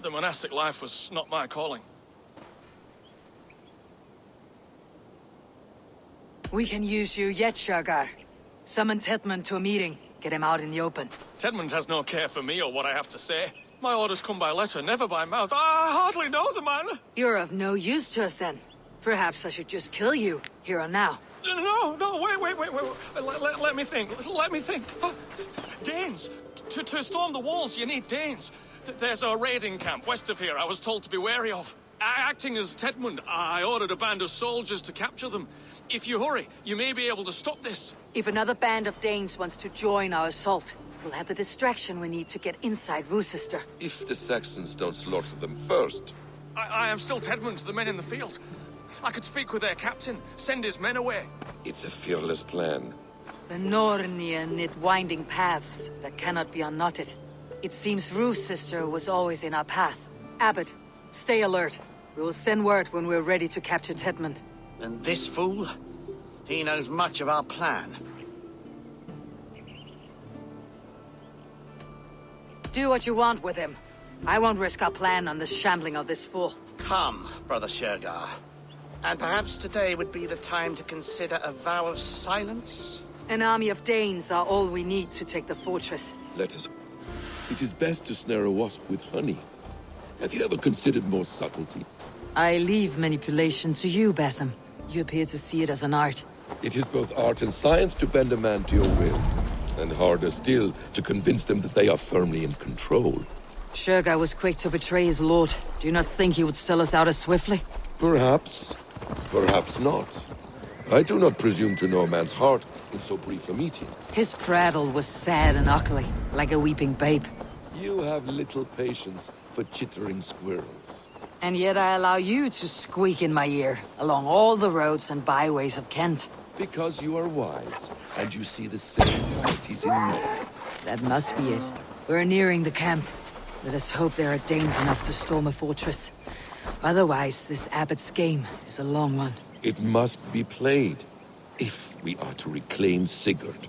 The monastic life was not my calling. We can use you yet, Shergar. Summon Tedmund to a meeting. Get him out in the open. Tedmund has no care for me or what I have to say. My orders come by letter, never by mouth. I hardly know the man. You're of no use to us then. Perhaps I should just kill you, here and now. No, wait. Let me think. Danes! To storm the walls, you need Danes. There's a raiding camp west of here I was told to be wary of. Acting as Tedmund, I ordered a band of soldiers to capture them. If you hurry, you may be able to stop this. If another band of Danes wants to join our assault, we'll have the distraction we need to get inside Rochester. If the Saxons don't slaughter them first. I am still Tedmund to the men in the field. I could speak with their captain, send his men away. It's a fearless plan. The Nornia knit winding paths that cannot be unknotted. It seems Rochester was always in our path. Abbot, stay alert. We will send word when we're ready to capture Tedmund. And this fool? He knows much of our plan. Do what you want with him. I won't risk our plan on the shambling of this fool. Come, Brother Shergar. And perhaps today would be the time to consider a vow of silence? An army of Danes are all we need to take the fortress. Let us... It is best to snare a wasp with honey. Have you ever considered more subtlety? I leave manipulation to you, Basim. You appear to see it as an art. It is both art and science to bend a man to your will. And harder still, to convince them that they are firmly in control. Shergar was quick to betray his lord. Do you not think he would sell us out as swiftly? Perhaps. Perhaps not. I do not presume to know a man's heart in so brief a meeting. His prattle was sad and ugly, like a weeping babe. You have little patience for chittering squirrels. And yet I allow you to squeak in my ear, along all the roads and byways of Kent. Because you are wise, and you see the same qualities in me. That must be it. We're nearing the camp. Let us hope there are Danes enough to storm a fortress. Otherwise, this abbot's game is a long one. It must be played, if we are to reclaim Sigurd.